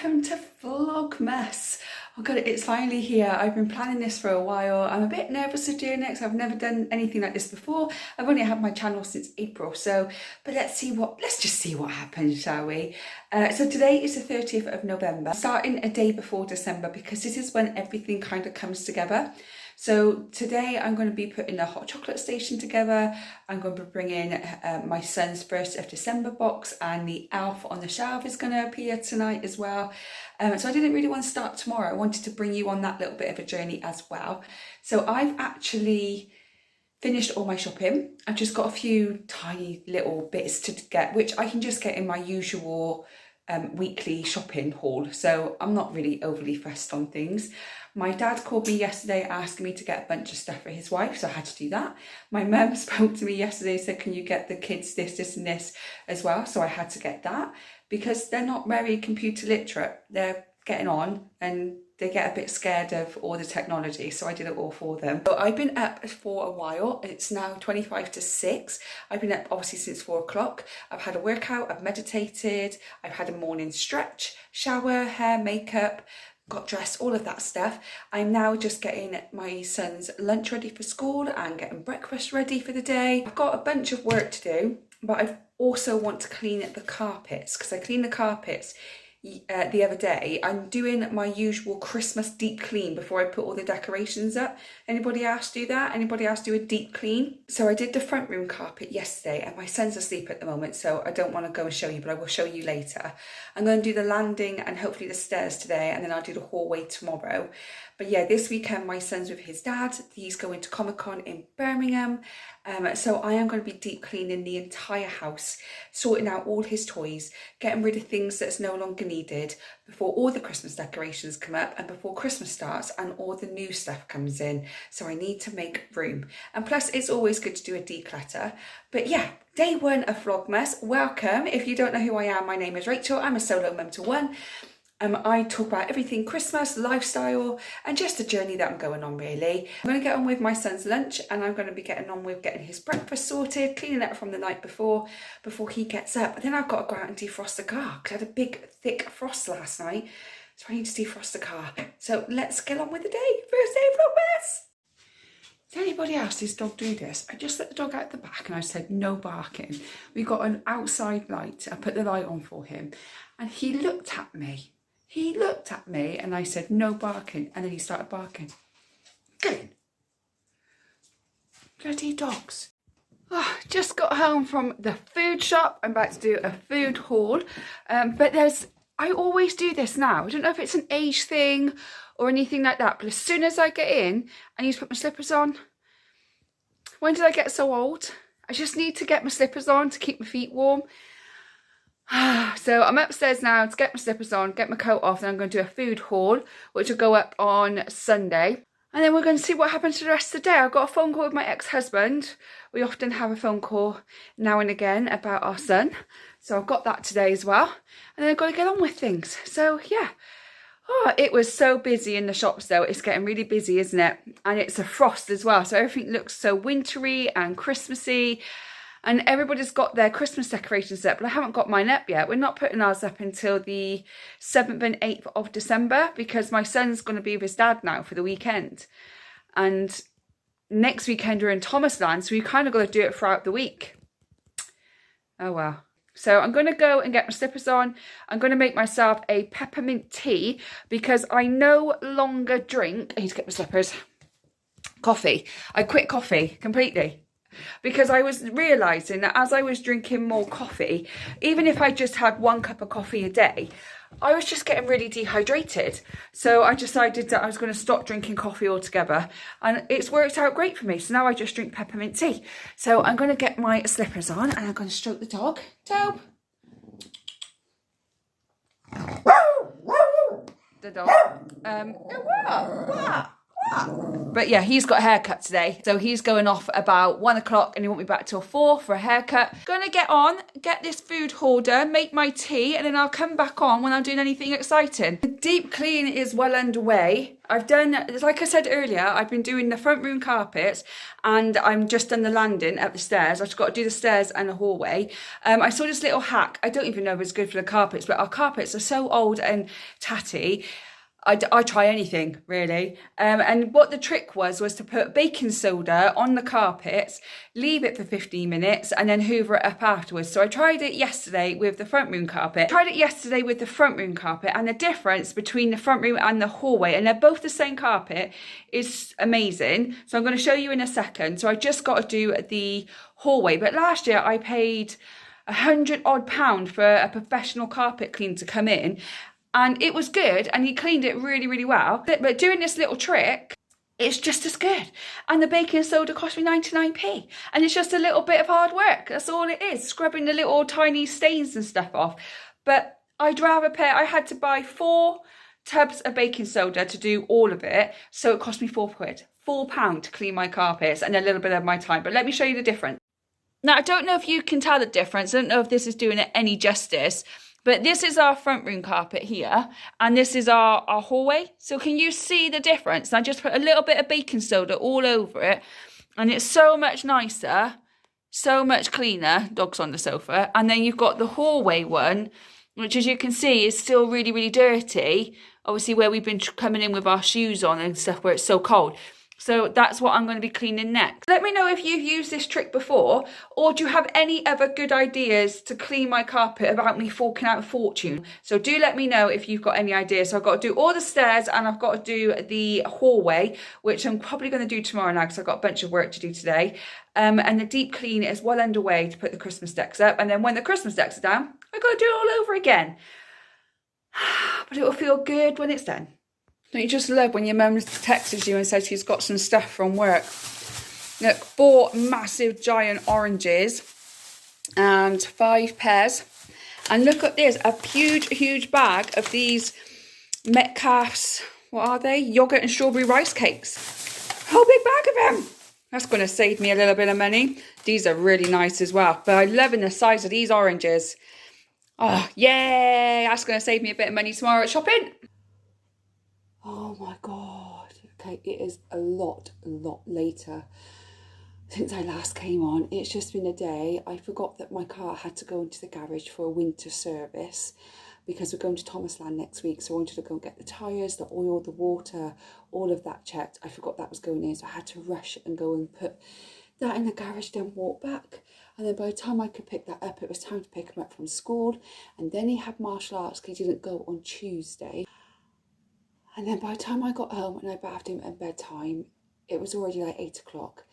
welcome to Vlogmas. Oh god, it's finally here. I've been planning this for a while. I'm a bit nervous of doing it because I've never done anything like this before. I've only had my channel since April, but let's just see what happens, shall we? So today is the 30th of November, starting a day before December because this is when everything kind of comes together. So today I'm going to be putting the hot chocolate station together. I'm going to be bringing my son's 1st of December box, and the elf on the shelf is going to appear tonight as well. So I didn't really want to start tomorrow. I wanted to bring you on that little bit of a journey as well. So I've actually finished all my shopping. I've just got a few tiny little bits to get, which I can just get in my usual weekly shopping haul. So I'm not really overly fussed on things. My dad called me yesterday asking me to get a bunch of stuff for his wife, so I had to do that. My mum spoke to me yesterday and said, can you get the kids this and this as well? So I had to get that because they're not very computer literate. They're getting on and they get a bit scared of all the technology, so I did it all for them. So I've been up for a while. It's now 25 to 6. I've been up obviously since 4 o'clock. I've had a workout, I've meditated, I've had a morning stretch, shower, hair, makeup, got dressed, all of that stuff. I'm now just getting my son's lunch ready for school and getting breakfast ready for the day. I've got a bunch of work to do, but I also want to clean the carpets because I cleaned the carpets the other day. I'm doing my usual Christmas deep clean before I put all the decorations up. Anybody else do that? Anybody else do a deep clean? So I did the front room carpet yesterday, and my son's asleep at the moment, so I don't want to go and show you, but I will show you later. I'm going to do the landing and hopefully the stairs today, and then I'll do the hallway tomorrow. But yeah, this weekend my son's with his dad. He's going to Comic-Con in Birmingham. So I am going to be deep cleaning the entire house, sorting out all his toys, getting rid of things that's no longer needed before all the Christmas decorations come up and before Christmas starts and all the new stuff comes in. So I need to make room. And plus it's always good to do a declutter. But yeah, day 1 of Vlogmas. Welcome. If you don't know who I am, my name is Rachel. I'm a solo mum to one. I talk about everything Christmas, lifestyle, and just the journey that I'm going on really. I'm going to get on with my son's lunch, and I'm going to be getting on with getting his breakfast sorted, cleaning up from the night before he gets up. And then I've got to go out and defrost the car because I had a big thick frost last night. So I need to defrost the car. So let's get on with the day. First day of Vlogmas. Does anybody else's dog do this? I just let the dog out the back and I said no barking. We got an outside light. I put the light on for him and he looked at me. He looked at me and I said, no barking. And then he started barking. Good. Bloody dogs. Oh, just got home from the food shop. I'm about to do a food haul. I always do this now. I don't know if it's an age thing or anything like that. But as soon as I get in, I need to put my slippers on. When did I get so old? I just need to get my slippers on to keep my feet warm. So I'm upstairs now to get my slippers on, get my coat off, and I'm going to do a food haul, which will go up on Sunday. And then we're going to see what happens to the rest of the day. I've got a phone call with my ex-husband. We often have a phone call now and again about our son. So I've got that today as well. And then I've got to get on with things. So yeah. Oh, it was so busy in the shops though. It's getting really busy, isn't it? And it's a frost as well. So everything looks so wintry and Christmassy. And everybody's got their Christmas decorations up, but I haven't got mine up yet. We're not putting ours up until the 7th and 8th of December because my son's going to be with his dad now for the weekend. And next weekend we're in Thomasland, so we kind of got to do it throughout the week. Oh well. So I'm going to go and get my slippers on. I'm going to make myself a peppermint tea because I no longer drink, I need to get my slippers, coffee. I quit coffee completely. Because I was realising that as I was drinking more coffee, even if I just had 1 cup of coffee a day, I was just getting really dehydrated. So I decided that I was going to stop drinking coffee altogether. And it's worked out great for me. So now I just drink peppermint tea. So I'm going to get my slippers on and I'm going to stroke the dog. Tobe. The dog. What? But yeah, he's got a haircut today. So he's going off about 1 o'clock and he won't be back till 4 for a haircut. Gonna get on, get this food haul done, make my tea, and then I'll come back on when I'm doing anything exciting. The deep clean is well underway. I've done, like I said earlier, I've been doing the front room carpets and I'm just done the landing up the stairs. I've just got to do the stairs and the hallway. I saw this little hack. I don't even know if it's good for the carpets, but our carpets are so old and tatty. I try anything really, and what the trick was to put baking soda on the carpets, leave it for 15 minutes and then hoover it up afterwards. So I tried it yesterday with the front room carpet, and the difference between the front room and the hallway, and they're both the same carpet, is amazing. So I'm going to show you in a second. So I just got to do the hallway, but last year I paid £100 odd for a professional carpet cleaner to come in. And it was good, and he cleaned it really, really well. But doing this little trick, it's just as good. And the baking soda cost me 99p. And it's just a little bit of hard work. That's all it is, scrubbing the little tiny stains and stuff off. But I'd rather pay, I had to buy 4 tubs of baking soda to do all of it. So it cost me £4. £4 to clean my carpets and a little bit of my time. But let me show you the difference. Now, I don't know if you can tell the difference. I don't know if this is doing it any justice. But this is our front room carpet here, and this is our hallway. So can you see the difference? I just put a little bit of baking soda all over it, and it's so much nicer, so much cleaner. Dog's on the sofa. And then you've got the hallway one, which, as you can see, is still really, really dirty. Obviously, where we've been coming in with our shoes on and stuff where it's so cold. So that's what I'm going to be cleaning next. Let me know if you've used this trick before, or do you have any other good ideas to clean my carpet without me forking out a fortune? So do let me know if you've got any ideas. So I've got to do all the stairs and I've got to do the hallway, which I'm probably going to do tomorrow now because I've got a bunch of work to do today. And the deep clean is well underway to put the Christmas decks up. And then when the Christmas decks are down, I've got to do it all over again. But it will feel good when it's done. Don't you just love when your mum texts you and says she's got some stuff from work? Look, 4 massive giant oranges and 5 pears. And look at this, a huge bag of these Metcalfe's, what are they? Yogurt and strawberry rice cakes. Whole big bag of them. That's going to save me a little bit of money. These are really nice as well. But I'm loving the size of these oranges. Oh, yay! That's going to save me a bit of money tomorrow at shopping. Oh my God, okay, it is a lot later since I last came on. It's just been a day. I forgot that my car had to go into the garage for a winter service because we're going to Thomasland next week. So I wanted to go and get the tyres, the oil, the water, all of that checked. I forgot that was going in, so I had to rush and go and put that in the garage, then walk back. And then by the time I could pick that up, it was time to pick him up from school. And then he had martial arts because he didn't go on Tuesday. And then by the time I got home and I bathed him at bedtime, it was already like 8 o'clock.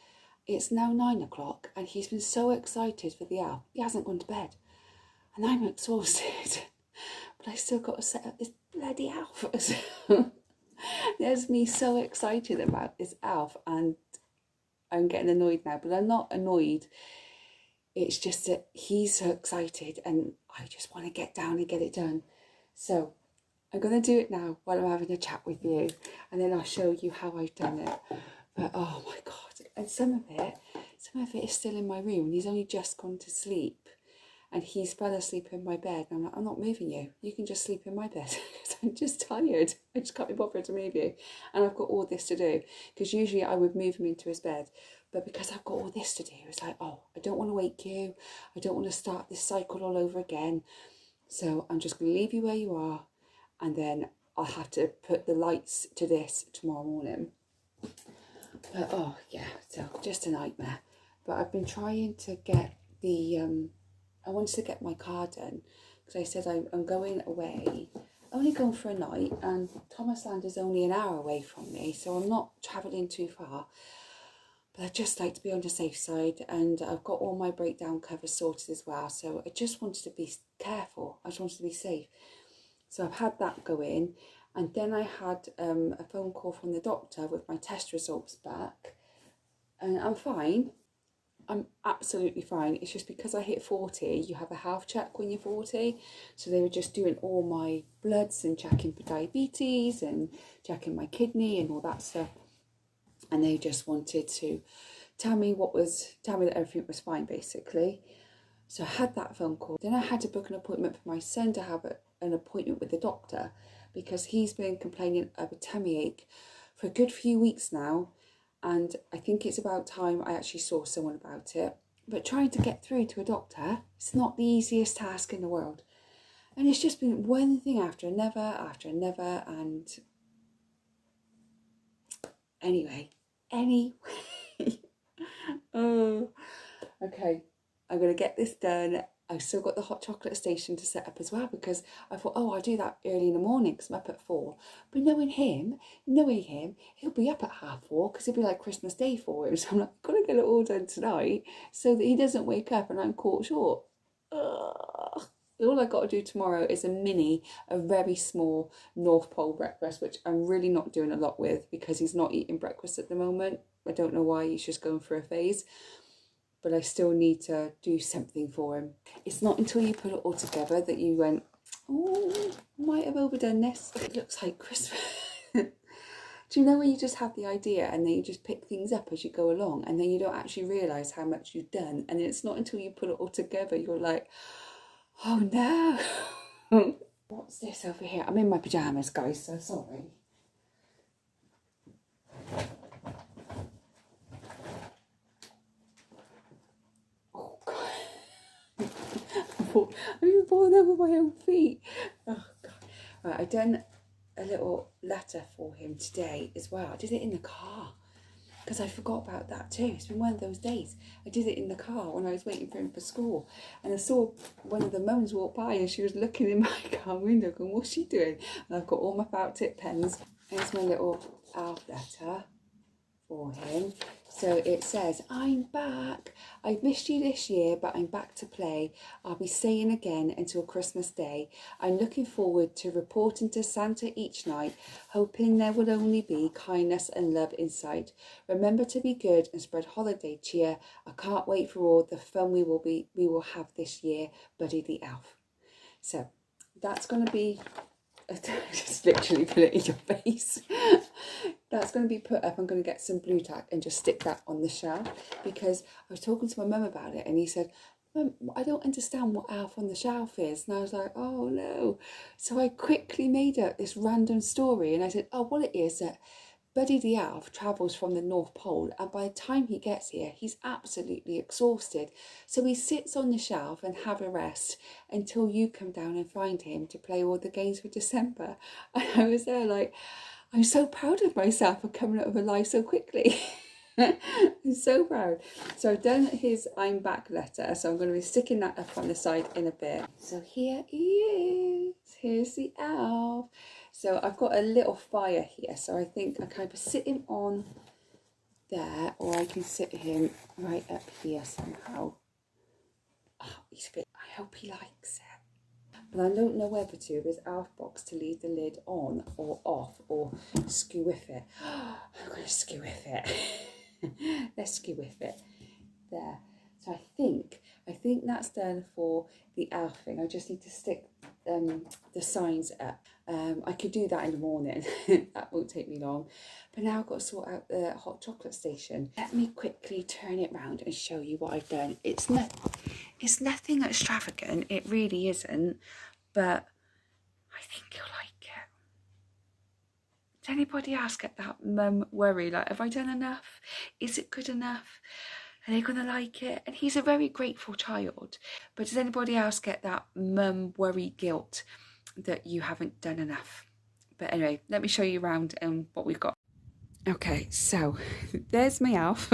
It's now 9 o'clock and he's been so excited for the owl. He hasn't gone to bed. And I'm exhausted. But I still got to set up this bloody Alf. There's me so excited about this Alf, and I'm getting annoyed now. But I'm not annoyed. It's just that he's so excited and I just want to get down and get it done. So I'm going to do it now while I'm having a chat with you, and then I'll show you how I've done it. But oh my God, and some of it is still in my room, and he's only just gone to sleep, and he's fell asleep in my bed. And I'm like, I'm not moving you. You can just sleep in my bed because I'm just tired. I just can't be bothered to move you. And I've got all this to do, because usually I would move him into his bed. But because I've got all this to do, it's like, oh, I don't want to wake you. I don't want to start this cycle all over again. So I'm just going to leave you where you are. And then I'll have to put the lights to this tomorrow morning. But oh yeah, so just a nightmare. But I've been trying to get the, I wanted to get my car done because I said I'm going away, only going for a night, and Thomasland is only an hour away from me, so I'm not travelling too far. But I just like to be on the safe side, and I've got all my breakdown covers sorted as well. So I just wanted to be careful. I just wanted to be safe. So I've had that go in, and then I had a phone call from the doctor with my test results back, and I'm fine. I'm absolutely fine. It's just because I hit 40, you have a health check when you're 40. So they were just doing all my bloods and checking for diabetes and checking my kidney and all that stuff. and they just wanted to tell me that everything was fine, basically. So I had that phone call. Then I had to book an appointment for my son to have an appointment with the doctor, because he's been complaining of a tummy ache for a good few weeks now, and I think it's about time I actually saw someone about it. But trying to get through to a doctor, it's not the easiest task in the world. And it's just been one thing after another, and anyway. Oh, okay. I'm going to get this done. I've still got the hot chocolate station to set up as well, because I thought, oh, I'll do that early in the morning because I'm up at 4. But knowing him, he'll be up at 4:30 because it'll be like Christmas Day for him. So I'm like, I've got to get it all done tonight so that he doesn't wake up and I'm caught short. Ugh. All I got to do tomorrow is a very small North Pole breakfast, which I'm really not doing a lot with because he's not eating breakfast at the moment. I don't know why, he's just going through a phase. But I still need to do something for him. It's not until you put it all together that you went, oh, might have overdone this. It looks like Christmas. Do you know when you just have the idea and then you just pick things up as you go along, and then you don't actually realise how much you've done, and it's not until you put it all together you're like, oh no. What's this over here? I'm in my pyjamas, guys, so sorry. I'm even falling over my own feet. Oh God. Right, I've done a little letter for him today as well. I did it in the car because I forgot about that too. It's been one of those days. I did it in the car when I was waiting for him for school, and I saw one of the mums walk by and she was looking in my car window going, what's she doing? And I've got all my felt tip pens. Here's my little Alf letter for him. So it says, I'm back. I've missed you this year, but I'm back to play. I'll be staying again until Christmas Day. I'm looking forward to reporting to Santa each night, hoping there will only be kindness and love in sight. Remember to be good and spread holiday cheer. I can't wait for all the fun we will have this year, Buddy the Elf. So that's going to be, just literally put it in your face. That's going to be put up. I'm going to get some blue tack and just stick that on the shelf, because I was talking to my mum about it and he said, Mum, I don't understand what Alf on the shelf is. And I was like, oh no. So I quickly made up this random story and I said, oh, well, it is that Buddy the Elf travels from the North Pole, and by the time he gets here, he's absolutely exhausted. So he sits on the shelf and have a rest until you come down and find him to play all the games for December. And I was there like, I'm so proud of myself for coming up with a lie so quickly. I'm so proud. So I've done his I'm back letter, so I'm going to be sticking that up on the side in a bit. So here he is. Here's the elf. So I've got a little fire here, so I think I can either sit him on there or I can sit him right up here somehow. Oh, he's a bit, I hope he likes it. But I don't know whether to, his elf box, to leave the lid on or off or skew with it. I'm going to skew with it. Let's skew with it. There. So I think that's done for the elf thing. I just need to stick the signs up. I could do that in the morning. That won't take me long. But now I've got to sort out the hot chocolate station. Let me quickly turn it round and show you what I've done. It's nothing extravagant. It really isn't. But I think you'll like it. Does anybody else get that mum worry? Like, have I done enough? Is it good enough? Are they going to like it? And he's a very grateful child. But does anybody else get that mum worry guilt that you haven't done enough? But anyway, let me show you around what we've got. Okay, so there's my elf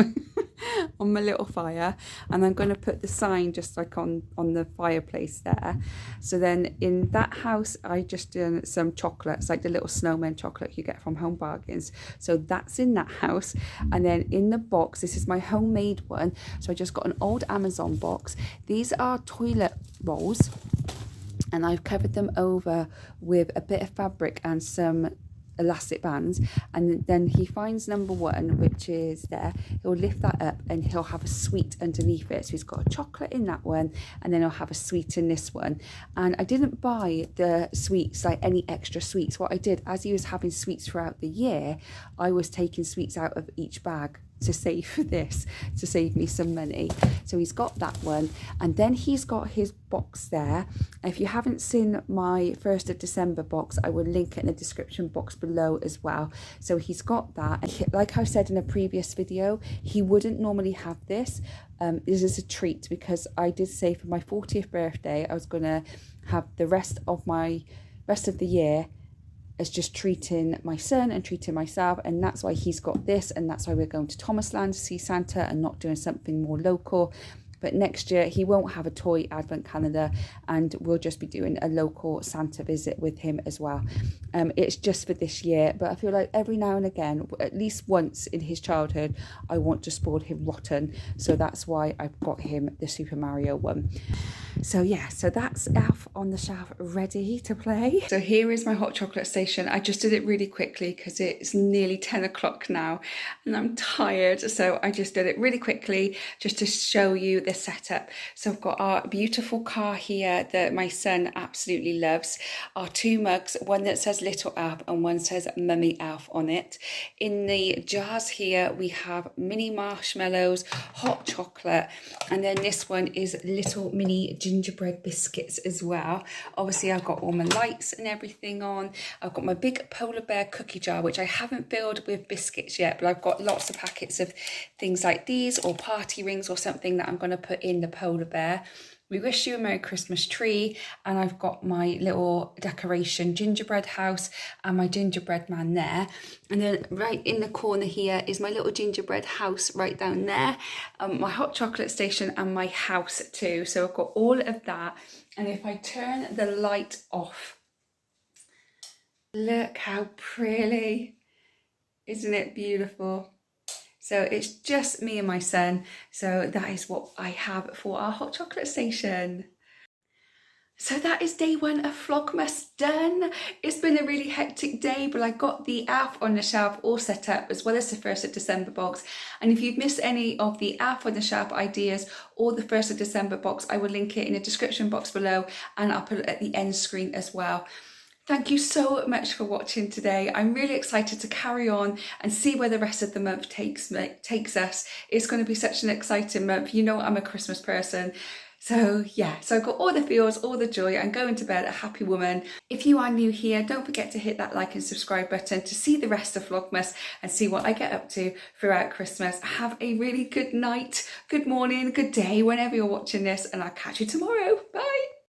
on my little fire, and I'm going to put the sign just like on the fireplace there. So then in that house, I just done some chocolates, like the little snowman chocolate you get from Home Bargains. So that's in that house. And then in the box, this is my homemade one. So I just got an old Amazon box. These are toilet rolls, and I've covered them over with a bit of fabric and some elastic bands, and then he finds number 1, which is there. He'll lift that up and he'll have a sweet underneath it. So he's got a chocolate in that one, and then he'll have a sweet in this one. And I didn't buy the sweets, like any extra sweets. What I did, as he was having sweets throughout the year, I was taking sweets out of each bag to save for this, to save me some money. So he's got that one, and then he's got his box there. If you haven't seen my 1st of December box, I will link it in the description box below as well. So he's got that. Like I said in a previous video, he wouldn't normally have this. This is a treat because I did say for my 40th birthday I was gonna have the rest of the year as just treating my son and treating myself, and that's why he's got this, and that's why we're going to Thomasland to see Santa and not doing something more local. But next year he won't have a toy advent calendar, and we'll just be doing a local Santa visit with him as well. It's just for this year, but I feel like every now and again, at least once in his childhood, I want to spoil him rotten. So that's why I've got him the Super Mario one. So yeah, so that's Elf on the Shelf ready to play. So here is my hot chocolate station. I just did it really quickly because it's nearly 10 o'clock now and I'm tired. So I just did it really quickly just to show you the setup. So I've got our beautiful car here that my son absolutely loves. Our 2 mugs, one that says Little Elf and one says Mummy Elf on it. In the jars here we have mini marshmallows, hot chocolate, and then this one is little mini gingerbread biscuits as well. Obviously I've got all my lights and everything on. I've got my big polar bear cookie jar, which I haven't filled with biscuits yet, but I've got lots of packets of things like these or party rings or something that I'm going to put in the polar bear. We wish you a Merry Christmas tree, and I've got my little decoration gingerbread house and my gingerbread man there. And then right in the corner here is my little gingerbread house right down there, my hot chocolate station and my house too. So I've got all of that. And if I turn the light off, look how pretty, isn't it beautiful? So it's just me and my son. So that is what I have for our hot chocolate station. So that is day 1 of Vlogmas done. It's been a really hectic day, but I got the Elf on the Shelf all set up as well as the 1st of December box. And if you've missed any of the Elf on the Shelf ideas or the 1st of December box, I will link it in the description box below, and I'll put it at the end screen as well. Thank you so much for watching today. I'm really excited to carry on and see where the rest of the month takes us. It's going to be such an exciting month. You know I'm a Christmas person. So yeah, so I've got all the feels, all the joy. I'm going to bed a happy woman. If you are new here, don't forget to hit that like and subscribe button to see the rest of Vlogmas and see what I get up to throughout Christmas. Have a really good night, good morning, good day, whenever you're watching this, and I'll catch you tomorrow. Bye.